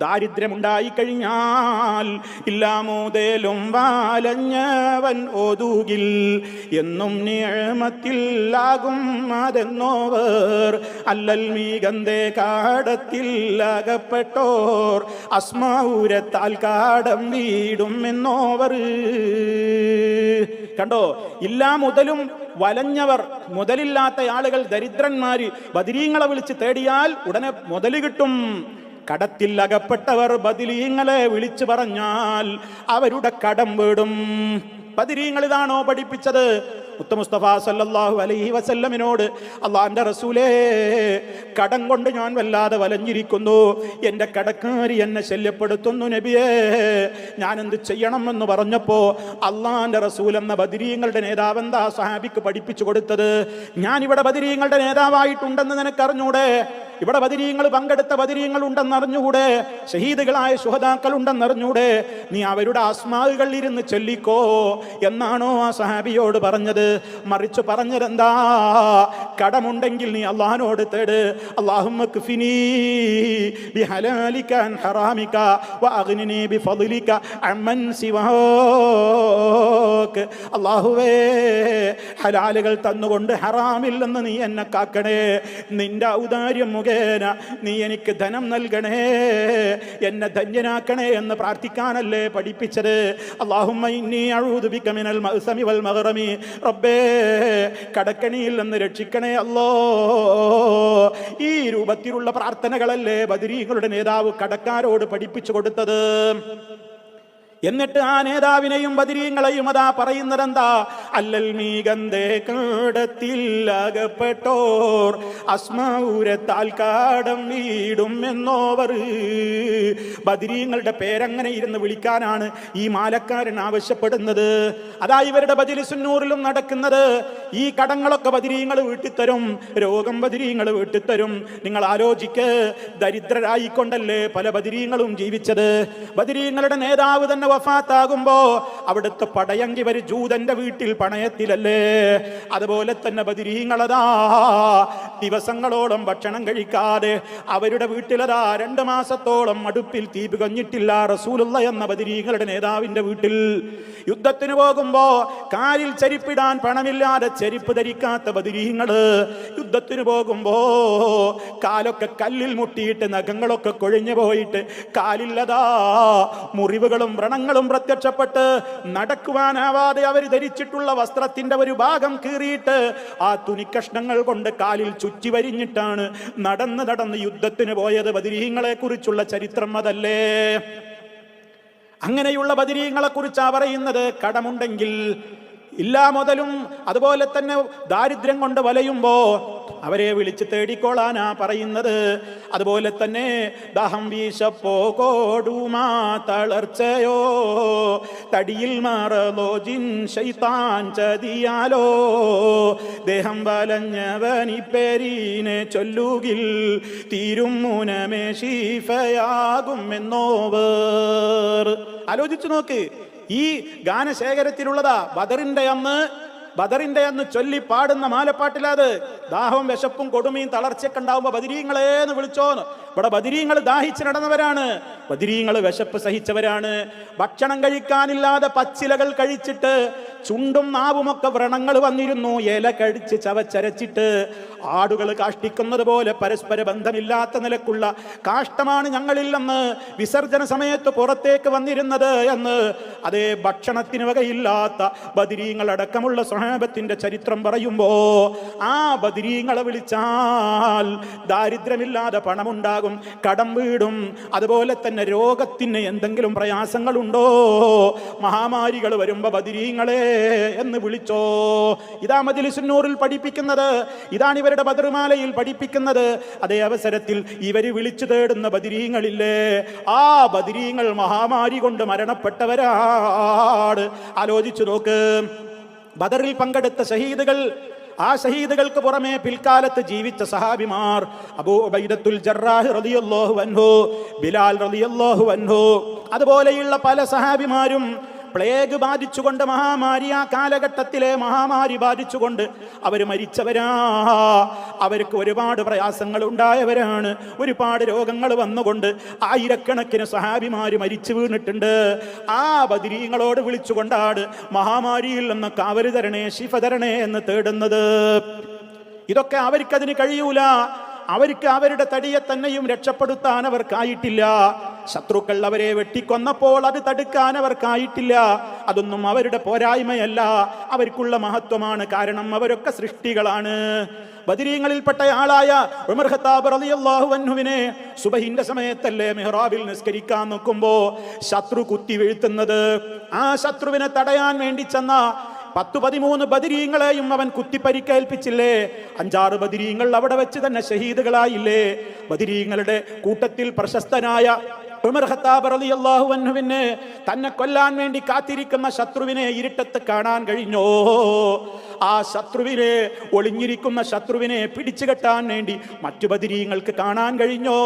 ദാരിദ്ര്യമുണ്ടായി കഴിഞ്ഞാൽ ഇല്ലാമോതേലും വാലഞ്ഞവൻ ഓതുകിൽ എന്നും നിഅമത്തിലാകും അതെന്നോവർ അല്ലൽ മീകന്തേ കാടത്തിൽ അകപ്പെട്ടോർ അസ്മാഊരത്താൽ കാടം വീടും എന്നോവർ. കണ്ടോ, ഇല്ലാ മുതലും വലഞ്ഞവർ, മുതലില്ലാത്ത ആളുകൾ, ദരിദ്രന്മാര് ബദരീങ്ങളെ വിളിച്ച് തേടിയാൽ ഉടനെ മുതല് കിട്ടും. കടത്തിൽ അകപ്പെട്ടവർ ബദരീങ്ങളെ വിളിച്ചു പറഞ്ഞാൽ അവരുടെ കടം വീടും. ബദരീങ്ങൾ ഇതാണോ പഠിപ്പിച്ചത്? മുസ്തഫ സല്ലല്ലാഹു അലൈഹി വസല്ലമിനോട് അള്ളാന്റെ റസൂലേ, കടം കൊണ്ട് ഞാൻ വല്ലാതെ വലഞ്ഞിരിക്കുന്നു, എൻ്റെ കടക്കാരി എന്നെ ശല്യപ്പെടുത്തുന്നു നബിയേ, ഞാൻ എന്ത് ചെയ്യണമെന്ന് പറഞ്ഞപ്പോ അള്ളാന്റെ റസൂൽ എന്ന ബദരീങ്ങളുടെ നേതാവ് എന്താ സഹാബിക്ക് പഠിപ്പിച്ചു കൊടുത്തത്? ഞാനിവിടെ ബദരീങ്ങളുടെ നേതാവായിട്ടുണ്ടെന്ന് നിനക്കറിഞ്ഞൂടെ? ഇവിടെ ബദരീങ്ങൾ പങ്കെടുത്ത ബദരീങ്ങൾ ഉണ്ടെന്ന് അറിഞ്ഞുകൂടെ? ഷഹീദുകളായ ശുഹദാക്കൾ ഉണ്ടെന്ന് അറിഞ്ഞൂടെ? നീ അവരുടെ ആസ്മാവുകൾ ഇരുന്ന് ചൊല്ലിക്കോ എന്നാണോ ആ സഹാബിയോട് പറഞ്ഞത്? മറിച്ച് പറഞ്ഞതെന്താ? കടമുണ്ടെങ്കിൽ നീ അള്ളാഹിനോട് തേട്. അല്ലാഹുമ്മ ക്ഫിനീ ബിഹലാലിക അൻ ഹറാമിക വഅഗ്നിനീ ബിഫളിക അമ്മൻ സിവാക. അല്ലാഹുവേ, ഹലാലുകൾ തന്നുകൊണ്ട് ഹറാമിൽ നിന്ന് നീ എന്നെ കാക്കണേ, നിന്റെ ഔദാര്യം മുഖേന നീ എനിക്ക് ധനം നൽകണേ, എന്നെ ധന്യനാക്കണേ എന്ന് പ്രാർത്ഥിക്കാനല്ലേ പഠിപ്പിച്ചത്? അല്ലാഹുമ്മ ഇന്നി അഊദു ബിക മിനൽ മഅ്സമി വൽ മഗ്റമി. റബ്ബേ, കടക്കണിയിൽ നിന്ന് രക്ഷിക്കണേ അല്ലോ. ഈ രൂപത്തിലുള്ള പ്രാർത്ഥനകളല്ലേ ബദരീങ്ങളുടെ നേതാവ് കടക്കാരോട് പഠിപ്പിച്ചു കൊടുത്തത്? എന്നിട്ട് ആ നേതാവിനെയും ബദരീങ്ങളെയും അതാ പറയുന്നതെന്താ? അല്ലൽ മീകന്തേ കാടത്തിൽ അകപ്പെട്ടോർ അസ്മാഊരത്താൽ കാടം വീടും എന്നോവർ. ബദരീങ്ങളുടെ പേരങ്ങനെ ഇരുന്ന് വിളിക്കാനാണ് ഈ മാലക്കാരൻ ആവശ്യപ്പെടുന്നത്. അതാ ഇവരുടെ ബജ്ലിസുന്നൂറിലും നടക്കുന്നത്. ഈ കടങ്ങളൊക്കെ ബദരീങ്ങൾ വീട്ടിത്തരും, രോഗം ബദരീങ്ങൾ വീട്ടിത്തരും. നിങ്ങൾ ആലോചിക്ക്, ദരിദ്രരായിക്കൊണ്ടല്ലേ പല ബദരീങ്ങളും ജീവിച്ചത്? ബദരീങ്ങളുടെ നേതാവ് തന്നെ വഫാത്താകുമ്പോ അവിടുത്തെ പടയങ്കി വരെ ജൂതന്റെ വീട്ടിൽ പണയത്തിലല്ലേ? അതുപോലെ തന്നെ ബദരീങ്ങളതാ ദിവസങ്ങളോളം ഭക്ഷണം കഴിക്കാതെ അവരുടെ വീട്ടിലതാ 2 മാസത്തോളം അടുപ്പിൽ തീ പുകഞ്ഞിട്ടില്ല റസൂലുള്ള എന്ന ബദരീങ്ങളുടെ നേതാവിന്റെ വീട്ടിൽ. യുദ്ധത്തിന് പോകുമ്പോ കാലിൽ ചെരിപ്പിടാൻ പണമില്ലാതെ ചെരിപ്പ് ധരിക്കാത്ത ബദരീങ്ങള് യുദ്ധത്തിന് പോകുമ്പോ കാലൊക്കെ കല്ലിൽ മുട്ടിയിട്ട് നഖങ്ങളൊക്കെ കൊഴിഞ്ഞു പോയിട്ട് കാലില്ലതാ മുറിവുകളും വ്രണങ്ങളും പ്രത്യക്ഷപ്പെട്ട് നടക്കുവാനാവാതെ അവർ ധരിച്ചിട്ടുള്ള വസ്ത്രത്തിന്റെ ഒരു ഭാഗം കീറിയിട്ട് ആ തുണിക്കഷ്ണങ്ങൾ കൊണ്ട് കാലിൽ ചുറ്റി വരിഞ്ഞിട്ടാണ് നടന്ന് യുദ്ധത്തിന് പോയത്. ബദരീങ്ങളെ കുറിച്ചുള്ള ചരിത്രം അതല്ലേ? അങ്ങനെയുള്ള ബദരീങ്ങളെ കുറിച്ചാ പറയുന്നത്. കടമുണ്ടെങ്കിൽ ഇല്ലാ മുതലും അതുപോലെ തന്നെ ദാരിദ്ര്യം കൊണ്ട് വലയുമ്പോ അവരെ വിളിച്ച് തേടിക്കോളാനാ പറയുന്നത്. അതുപോലെ തന്നെ ദാഹം വീശപ്പോ കോടുമാ തളർച്ചയോ തടിയിൽ മാറലോ ജിൻ ശൈത്താൻ ചതിയാലോ ദേഹം വലഞ്ഞവനി പേരീനെ ചൊല്ലുകിൽ തീരും മുനമേ ശീഫയാകും എന്നോവർ. ആലോചിച്ചു നോക്ക്, ഈ ഗാനശേഖരത്തിലുള്ളതാ ബദറിന്റെ അന്ന് ചൊല്ലി പാടുന്ന മാലപ്പാട്ടിലത്. ദാഹവും വിശപ്പും കൊടുമയും തളർച്ചയൊക്കെ ഉണ്ടാവുമ്പോ ബദരീങ്ങളേന്ന് വിളിച്ചോന്ന്. ഇവിടെ ബദരീങ്ങൾ ദാഹിച്ച് നടന്നവരാണ്, ബദരീങ്ങൾ വിശപ്പ് സഹിച്ചവരാണ്. ഭക്ഷണം കഴിക്കാനില്ലാതെ പച്ചിലകൾ കഴിച്ചിട്ട് ചുണ്ടും നാവുമൊക്കെ വ്രണങ്ങൾ വന്നിരുന്നു. ഇല കഴിച്ച് ചവച്ചരച്ചിട്ട് ആടുകൾ കാഷ്ടിക്കുന്നത് പോലെ പരസ്പര ബന്ധമില്ലാത്ത നിലക്കുള്ള കാഷ്ടമാണ് ഞങ്ങളില്ലെന്ന് വിസർജന സമയത്ത് പുറത്തേക്ക് വന്നിരുന്നത് എന്ന് അതേ ഭക്ഷണത്തിന് വകയില്ലാത്ത ബദരീങ്ങൾ അടക്കമുള്ള സ്വഹാബത്തിന്റെ ചരിത്രം പറയുമ്പോ ആ ബദരീങ്ങളെ വിളിച്ചാൽ ദാരിദ്ര്യമില്ലാതെ പണമുണ്ടാകും, കടം വീടും. അതുപോലെ തന്നെ രോഗത്തിന് എന്തെങ്കിലും പ്രയാസങ്ങളുണ്ടോ, മഹാമാരികൾ വരുമ്പോ ബദരീങ്ങളെ എന്ന് വിളിച്ചോ. ഇതാ മജ്ലിസുന്നൂറിൽ പഠിപ്പിക്കുന്നത്, ഇതാണ് ഇവരുടെ ബദർമാലയിൽ പഠിപ്പിക്കുന്നത്. അതേ അവസരത്തിൽ ഇവര് വിളിച്ചു തേടുന്ന ബദരീങ്ങളില്ലേ, ആ ബദരീങ്ങൾ മഹാമാരി കൊണ്ട് മരണപ്പെട്ടവരാണ്. ആലോചിച്ചു നോക്ക്, ബദറിൽ പങ്കെടുത്ത ഷഹീദുകൾ, ആ ഷഹീദുകൾക്ക് പുറമെ പിൽക്കാലത്ത് ജീവിച്ച സഹാബിമാർ അബൂ ഉബൈദത്തുൽ ജറാഹ് റളിയല്ലാഹു അൻഹു, ബിലാൽ റളിയല്ലാഹു അൻഹു, അതുപോലെയുള്ള പല സഹാബിമാരും പ്ലേഗ് ബാധിച്ചുകൊണ്ട് മഹാമാരി, ആ കാലഘട്ടത്തിലെ മഹാമാരി ബാധിച്ചുകൊണ്ട് അവർ മരിച്ചവരാ. അവർക്ക് ഒരുപാട് പ്രയാസങ്ങൾ ഉണ്ടായവരാണ്. ഒരുപാട് രോഗങ്ങൾ വന്നുകൊണ്ട് ആയിരക്കണക്കിന് സഹാബിമാര് മരിച്ചു വീണിട്ടുണ്ട്. ആ ബദരീങ്ങളോട് വിളിച്ചുകൊണ്ടാണ് മഹാമാരിയിൽ നിന്ന് കാവല് തരണേ, ശിഫ തരണേ എന്ന് തേടുന്നത്. ഇതൊക്കെ അവർക്കതിന് കഴിയൂല. അവർക്ക് അവരുടെ തടിയെ തന്നെയും രക്ഷപ്പെടുത്താൻ അവർക്കായിട്ടില്ല. ശത്രുക്കൾ അവരെ വെട്ടിക്കൊന്നപ്പോൾ അത് തടുക്കാൻ അവർക്കായിട്ടില്ല. അതൊന്നും അവരുടെ പോരായ്മയല്ല, അവർക്കുള്ള മഹത്വമാണ്. കാരണം അവരൊക്കെ സൃഷ്ടികളാണ്. ബദരീങ്ങളിൽപ്പെട്ട ആളായ ഉമർ ഖത്താബ് റളിയല്ലാഹു അൻഹുവിനെ സുബഹിന്റെ സമയത്തല്ലേ മിഹ്റാബിൽ നിസ്കരിക്കാൻ നോക്കുമ്പോ ശത്രു കുത്തി വീഴ്ത്തുന്നത്. ആ ശത്രുവിനെ തടയാൻ വേണ്ടി ചെന്ന 10-13 ബദരീങ്ങളെയും അവൻ കുത്തിപ്പരിക്കേൽപ്പിച്ചില്ലേ? 5-6 ബദരീങ്ങൾ അവിടെ വെച്ച് തന്നെ ഷഹീദുകളായില്ലേ? ബദരീങ്ങളുടെ കൂട്ടത്തിൽ പ്രശസ്തനായ ഉമർ ഖത്താബ് റളിയല്ലാഹു അൻഹുവിനെ തന്നെ കൊല്ലാൻ വേണ്ടി കാത്തിരിക്കുന്ന ശത്രുവിനെ ഇരുട്ടത്ത് കാണാൻ കഴിഞ്ഞോ? ആ ശത്രുവിനെ, ഒളിഞ്ഞിരിക്കുന്ന ശത്രുവിനെ പിടിച്ചു കെട്ടാൻ വേണ്ടി മറ്റു ബദരീങ്ങൾക്ക് കാണാൻ കഴിഞ്ഞോ?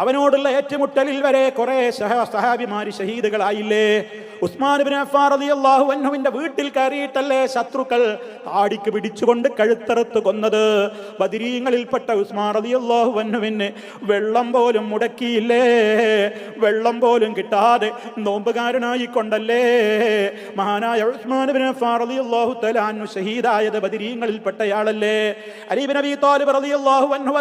അവനോടുള്ള ഏറ്റുമുട്ടലിൽ വരെ കുറെ സഹാബിമാര് ഷഹീദുകളായില്ലേ? ഉസ്മാൻ ഇബ്നു അഫ്ഫാൻ റളിയല്ലാഹു അൻഹുവിന്റെ വീട്ടിൽ കയറിയിട്ടല്ലേ ശത്രുക്കൾ താടിക്ക് പിടിച്ചുകൊണ്ട് കഴുത്തറുത്ത് കൊന്നത്? ബദരീങ്ങളിൽപ്പെട്ട ഉസ്മാൻ റളിയല്ലാഹു അൻഹുവിനെ വെള്ളം പോലും മുടക്കിയില്ലേ? വെള്ളം പോലും കിട്ടാതെ നോമ്പുകാരനായി കൊണ്ടല്ലേ മഹാനായ ഉസ്മാൻ ഇബ്നു അഫ്ഫാൻ റളിയല്ലാഹു തആല അൻഹു ഷഹീദായത്? ബദരീങ്ങളിൽപ്പെട്ടയാളല്ലേ? അലി ഇബ്നു അബീ ത്വാലിബ് റളിയല്ലാഹു അൻഹു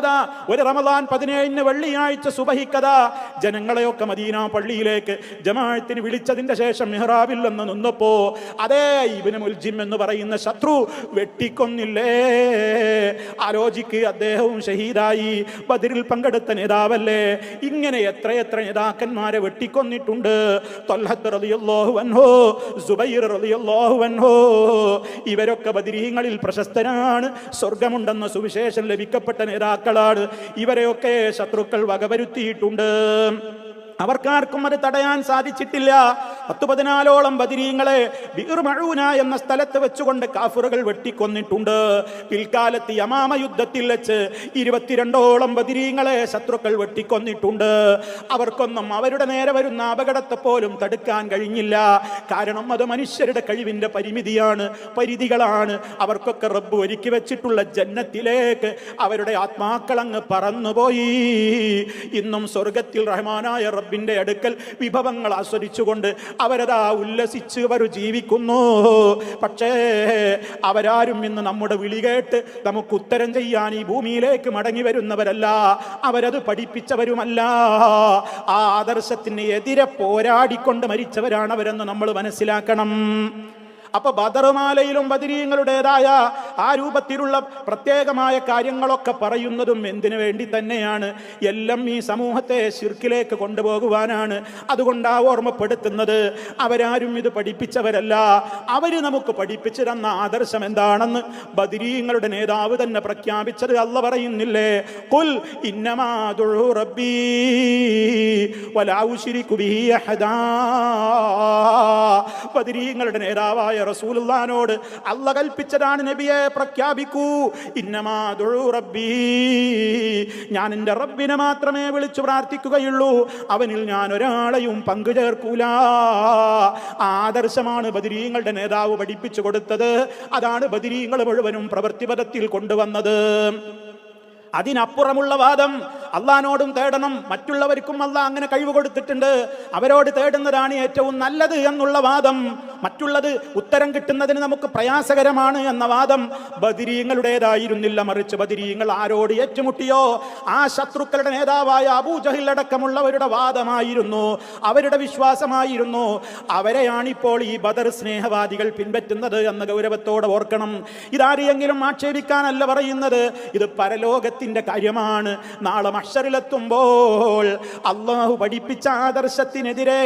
ഒരു റമദാൻ 17 വെള്ളിയാഴ്ച സുബഹിക്കതാ ജനങ്ങളെയൊക്കെ മദീന പള്ളിയിലേക്ക് ജമാഅത്തിന് വിളിച്ചതിന്റെ ശേഷം മിഹ്റാബിൽ നിന്ന് നിന്നപ്പോ അതേ ഇബ്നു മുൽജിം എന്ന് പറയുന്ന ശത്രു വെട്ടിക്കൊന്നില്ലേ? ആലോചിക്ക്, അദ്ദേഹവും ഷഹീദായി. ബദറിൽ പങ്കെടുത്ത നേതാവല്ലേ? ഇങ്ങനെ എത്രയെത്ര നേതാക്കന്മാരെ വെട്ടിക്കൊന്നിട്ടുണ്ട്. ത്വൽഹത്ത് റളിയല്ലാഹു അൻഹു, സുബൈർ റളിയല്ലാഹു അൻഹു, ഇവരൊക്കെ ബദരീങ്ങളിൽ പ്രശസ്തരാണ്. സ്വർഗമുണ്ടെന്ന സുവിശേഷം ലഭിക്കപ്പെട്ട നേതാക്കളാണ്. ഇവരെയൊക്കെ ശത്രുക്കൾ വകവരുത്തിയിട്ടുണ്ട്. അവർക്കാർക്കും അത് തടയാൻ സാധിച്ചിട്ടില്ല. 10-14 ബദരീങ്ങളെ ബിർ മഊന എന്ന സ്ഥലത്ത് വെച്ചുകൊണ്ട് കാഫിറുകൾ വെട്ടിക്കൊന്നിട്ടുണ്ട്. പിൽക്കാലത്ത് യമാമ യുദ്ധത്തിൽ വെച്ച് 22 ബദരീങ്ങളെ ശത്രുക്കൾ വെട്ടിക്കൊന്നിട്ടുണ്ട്. അവർക്കൊന്നും അവരുടെ നേരെ വരുന്ന അപകടത്തെ പോലും തടുക്കാൻ കഴിഞ്ഞില്ല. കാരണം അത് മനുഷ്യരുടെ കഴിവിന്റെ പരിമിതിയാണ്, പരിധികളാണ്. അവർക്കൊക്കെ റബ്ബ് ഒരുക്കി വെച്ചിട്ടുള്ള ജന്നത്തിലേക്ക് അവരുടെ ആത്മാക്കൾ അങ്ങ് പറന്നുപോയി. ഇന്നും സ്വർഗത്തിൽ റഹ്മാനായ റബ്ബിന്റെ അടുക്കൽ വിഭവങ്ങൾ ആസ്വദിച്ചുകൊണ്ട് അവരതാ ഉല്ലസിച്ച് അവർ ജീവിക്കുന്നു. പക്ഷേ അവരാരും ഇന്ന് നമ്മുടെ വിളി കേട്ട് നമുക്ക് ഉത്തരം ചെയ്യാൻ ഈ ഭൂമിയിലേക്ക് മടങ്ങി വരുന്നവരല്ല. അവരത് പഠിപ്പിച്ചവരുമല്ല. ആ ആദർശത്തിന് എതിരെ പോരാടിക്കൊണ്ട് മരിച്ചവരാണ് അവരെന്ന് നമ്മൾ മനസ്സിലാക്കണം. അപ്പൊ ബദറുമാലയിലും ബദരീങ്ങളുടേതായ ആ രൂപത്തിലുള്ള പ്രത്യേകമായ കാര്യങ്ങളൊക്കെ പറയുന്നതും എന്തിനു വേണ്ടി തന്നെയാണ്? എല്ലാം ഈ സമൂഹത്തെ ശിർക്കിലേക്ക് കൊണ്ടുപോകുവാനാണ്. അതുകൊണ്ടാ ഓർമ്മപ്പെടുത്തുന്നത്. അവരാരും ഇത് പഠിപ്പിച്ചവരല്ല. അവര് നമുക്ക് പഠിപ്പിച്ചു തന്ന ആദർശം എന്താണെന്ന് ബദരീങ്ങളുടെ നേതാവ് തന്നെ പ്രഖ്യാപിച്ചത് അല്ലാഹ് പറയുന്നില്ലേ? ഖുൽ ഇന്നമാ അദഉ റബ്ബി വലാ ഉശ്രികു ബിഹി അഹദാ. ബദരീങ്ങളുടെ നേതാവായ റസൂലുള്ളാഹിനോട് അല്ലാഹ് കൽപ്പിച്ചതാണ്, നബിയെ പ്രഖ്യാപിക്കൂ, ഇന്നമാ അദഉ റബ്ബി, ഞാൻ എൻ്റെ റബ്ബിനെ മാത്രമേ വിളിച്ചു പ്രാർത്ഥിക്കുകയുള്ളൂ, അവനിൽ ഞാൻ ഒരാളെയും പങ്കു ചേർക്കൂല. ആദർശമാണ് ബദരീങ്ങളുടെ നേതാവ് പഠിപ്പിച്ചു കൊടുത്തത്. അതാണ് ബദരീങ്ങൾ മുഴുവനും പ്രവൃത്തിപഥത്തിൽ കൊണ്ടുവന്നത്. അതിനപ്പുറമുള്ള വാദം അള്ളാഹിനോടും തേടണം, മറ്റുള്ളവർക്കും അള്ളാഹ് അങ്ങനെ കഴിവ് കൊടുത്തിട്ടുണ്ട്, അവരോട് തേടുന്നതാണ് ഏറ്റവും നല്ലത് എന്നുള്ള വാദം, മറ്റുള്ളത് ഉത്തരം കിട്ടുന്നതിന് നമുക്ക് പ്രയാസകരമാണ് എന്ന വാദം ബദരീങ്ങളുടേതായിരുന്നില്ല. മറിച്ച് ബദരീങ്ങൾ ആരോട് ഏറ്റുമുട്ടിയോ ആ ശത്രുക്കളുടെ നേതാവായ അബൂജഹൽ അടക്കമുള്ളവരുടെ വാദമായിരുന്നു, അവരുടെ വിശ്വാസമായിരുന്നു. അവരെയാണിപ്പോൾ ഈ ബദർ സ്നേഹവാദികൾ പിൻപറ്റുന്നത് എന്ന ഗൗരവത്തോടെ ഓർക്കണം. ഇതാരെയെങ്കിലും ആക്ഷേപിക്കാനല്ല പറയുന്നത്, ഇത് പരലോകത്തിന്റെ കാര്യമാണ്. നാളെ മഹ്ശറിലെത്തുമ്പോൾ അല്ലാഹു പഠിപ്പിച്ച ആദർശത്തിനെതിരെ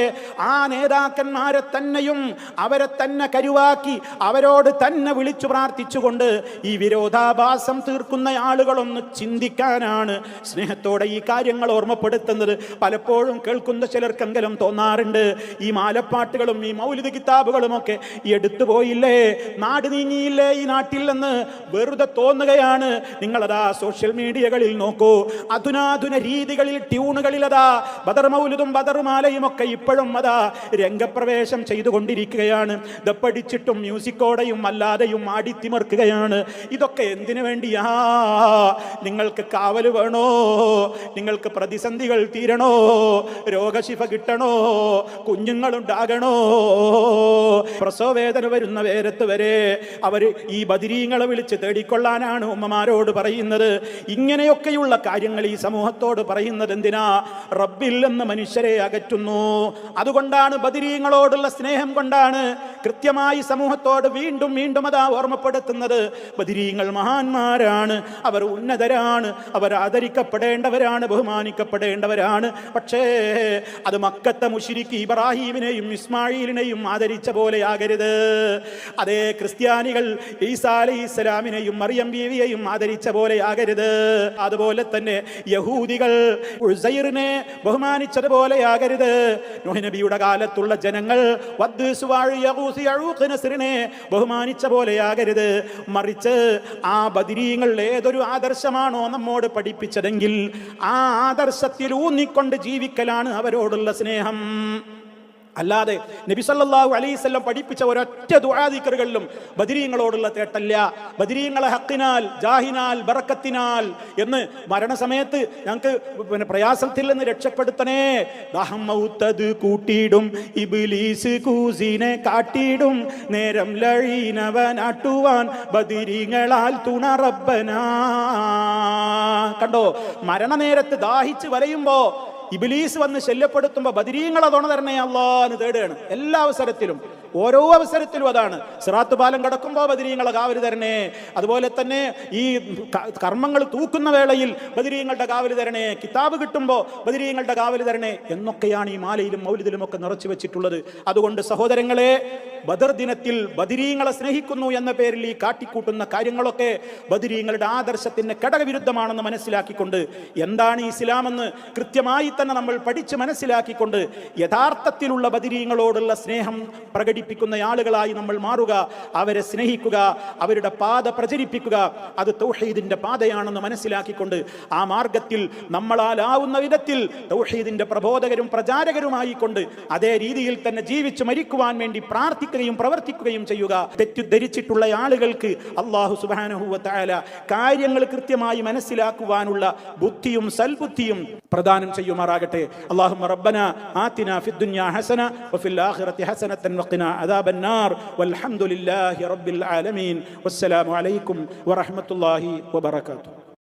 ആ നേതാക്കന്മാരെ തന്നെയും അവരെ തന്നെ കരുവാക്കി അവരോട് തന്നെ വിളിച്ചു പ്രാർത്ഥിച്ചുകൊണ്ട് ഈ വിരോധാഭാസം തീർക്കുന്ന ആളുകളൊന്ന് ചിന്തിക്കാനാണ് സ്നേഹത്തോടെ ഈ കാര്യങ്ങൾ ഓർമ്മപ്പെടുത്തുന്നത്. പലപ്പോഴും കേൾക്കുന്ന ചിലർക്കെങ്കിലും തോന്നാറുണ്ട്, ഈ മാലപ്പാട്ടുകളും ഈ മൗലിദ് കിതാബുകളുമൊക്കെ എടുത്തു പോയില്ലേ, നാട് നീങ്ങിയില്ലേ ഈ നാട്ടിൽ നിന്ന് വെറുതെ തോന്നുകയാണ്. നിങ്ങളതാ സോഷ്യൽ മീഡിയകളിൽ നോക്കൂ, അധുനാ പുരാതന രീതികളിൽ ട്യൂണുകളിൽ അതാ ബദർ മൗലിദും ബദർ മാലയും ഒക്കെ ഇപ്പോഴും അതാ രംഗപ്രവേശം ചെയ്തുകൊണ്ടിരിക്കുകയാണ്. ഇത് പഠിച്ചിട്ടും മ്യൂസിക്കോടെയും അല്ലാതെയും ആടിത്തിമർക്കുകയാണ്. ഇതൊക്കെ എന്തിനു വേണ്ടിയാ? നിങ്ങൾക്ക് കാവല് വേണോ? നിങ്ങൾക്ക് പ്രതിസന്ധികൾ തീരണോ? രോഗശിഫ കിട്ടണോ? കുഞ്ഞുങ്ങളുണ്ടാകണോ? പ്രസവവേദന വരുന്ന വേരത്ത് വരെ അവര് ഈ ബദരീങ്ങളെ വിളിച്ച് തേടിക്കൊള്ളാനാണ് ഉമ്മമാരോട് പറയുന്നത്. ഇങ്ങനെയൊക്കെയുള്ള കാര്യങ്ങൾ ഈ സമൂഹത്തോട് പറയുന്നത് എന്തിനാ? റബ്ബിൽ നിന്ന് മനുഷ്യരെ അകറ്റുന്നു. അതുകൊണ്ടാണ് ബദരീങ്ങളോടുള്ള സ്നേഹം കൊണ്ടാണ് കൃത്യമായി സമൂഹത്തോട് വീണ്ടും വീണ്ടും അതാ ഓർമ്മപ്പെടുത്തുന്നത്. ബദരീങ്ങൾ മഹാന്മാരാണ്, അവർ ഉന്നതരാണ്, അവർ ആദരിക്കപ്പെടേണ്ടവരാണ്, ബഹുമാനിക്കപ്പെടേണ്ടവരാണ്. പക്ഷേ അത് മക്കത്തെ മുശ്രിക്ക് ഇബ്രാഹീമിനെയും ഇസ്മായിലിനെയും ആദരിച്ച പോലെയാകരുത്. അതേ ക്രിസ്ത്യാനികൾ ഈസാ അലൈഹിസ്സലാമിനെയും മറിയം ബീവിയെയും ആദരിച്ച പോലെയാകരുത്. അതുപോലെ തന്നെ യഹൂദികൾ ഉസൈറിനെ ബഹുമാനിച്ചതുപോലെയാകരുത്. നൂഹ് നബിയുടെ കാലത്തുള്ള ജനങ്ങൾ വദ്, സുവാഴ്, യഗൂസ്, യഊഖ്, നസ്റിനെ ബഹുമാനിച്ച പോലെയാകരുത്. മറിച്ച് ആ ബദരീങ്ങൾ ഏതൊരു ആദർശമാണോ നമ്മോട് പഠിപ്പിച്ചതെങ്കിൽ ആ ആദർശത്തിൽ ഊന്നിക്കൊണ്ട് ജീവിക്കലാണ് അവരോടുള്ള സ്നേഹം. അല്ലാതെ നബി സല്ലല്ലാഹു അലൈഹി വസല്ലം പഠിപ്പിച്ച ഒരൊറ്റ ദുആ ദിക്റുകളിലും ബദരീങ്ങളോടുള്ള തേട്ടല്ല. ബദരീങ്ങളെ ഹക്കിനാൽ, ജാഹിനാൽ, ബറക്കത്തിനാൽ എന്ന് മരണസമയത്ത് ഞങ്ങൾക്ക് പ്രയാസത്തിൽ നിന്ന് രക്ഷപ്പെടുത്തണേ, ദാഹം മൗത്തത് കൂട്ടിയിടും, ഇബ്ലീസ് കൂസിനെ കാട്ടിയിടും, നേരം ലഴീനവനാട്ടുവാൻ ബദരീങ്ങളാൽ തുണ റബ്ബനാ. കണ്ടോ, മരണനേരത്ത് ദാഹിച്ച് വലയുമ്പോ ഇബ്ലീസ് വന്ന് ശല്യപ്പെടുത്തുമ്പോൾ ബദരീങ്ങളെ തുണ തരണേ അല്ലാഹ് തേടുകയാണ്. എല്ലാ അവസരത്തിലും, ഓരോ അവസരത്തിലും അതാണ്. സിറാത്ത് പാലം കടക്കുമ്പോൾ ബദരീങ്ങളെ കാവല് തരണേ, അതുപോലെ തന്നെ ഈ കർമ്മങ്ങൾ തൂക്കുന്ന വേളയിൽ ബദരീങ്ങളുടെ കാവല് തരണേ, കിതാബ് കിട്ടുമ്പോൾ ബദരീങ്ങളുടെ കാവല് തരണേ എന്നൊക്കെയാണ് ഈ മാലയിലും മൗലിദിലും ഒക്കെ നിറച്ചു വെച്ചിട്ടുള്ളത്. അതുകൊണ്ട് സഹോദരങ്ങളെ, ബദർ ദിനത്തിൽ ബദരീങ്ങളെ സ്നേഹിക്കുന്നു എന്ന പേരിൽ ഈ കാട്ടിക്കൂട്ടുന്ന കാര്യങ്ങളൊക്കെ ബദരീങ്ങളുടെ ആദർശത്തിന് ഘടകവിരുദ്ധമാണെന്ന് മനസ്സിലാക്കിക്കൊണ്ട്, എന്താണ് ഇസ്ലാമെന്ന് കൃത്യമായി തന്നെ നമ്മൾ പഠിച്ച് മനസ്സിലാക്കിക്കൊണ്ട് യഥാർത്ഥത്തിലുള്ള ബദരീങ്ങളോടുള്ള സ്നേഹം പ്രകടിപ്പിക്കുന്ന ആളുകളായി നമ്മൾ മാറുക, അവരെ സ്നേഹിക്കുക, അവരുടെ പാത പ്രചരിപ്പിക്കുക. അത് തൗഹീദിന്റെ പാതയാണെന്ന് മനസ്സിലാക്കിക്കൊണ്ട് ആ മാർഗത്തിൽ നമ്മളാലാവുന്ന വിധത്തിൽ തൗഹീദിന്റെ പ്രബോധകരും പ്രചാരകരുമായി കൊണ്ട് അതേ രീതിയിൽ തന്നെ ജീവിച്ച് മരിക്കുവാൻ വേണ്ടി പ്രാർത്ഥിക്കുകയും പ്രവർത്തിക്കുകയും ചെയ്യുക. തെറ്റിദ്ധരിച്ചിട്ടുള്ള ആളുകൾക്ക് അല്ലാഹു സുബ്ഹാനഹു വ തആല കാര്യങ്ങൾ കൃത്യമായി മനസ്സിലാക്കുവാനുള്ള ബുദ്ധിയും സൽബുദ്ധിയും പ്രദാനം ചെയ്യുമാറാകട്ടെ. അല്ലാഹുമ്മ റബ്ബനാ ആതിനാ ഫിദ് ദുനിയാ ഹസന വഫിൽ ആഖിറതി ഹസനതൻ വഖിനാ അദാബന്നാർ വൽഹംദുലില്ലാഹി റബ്ബിൽ ആലമീൻ. വസ്സലാമു അലൈക്കും വറഹ്മത്തുള്ളാഹി വബറകാതുഹു.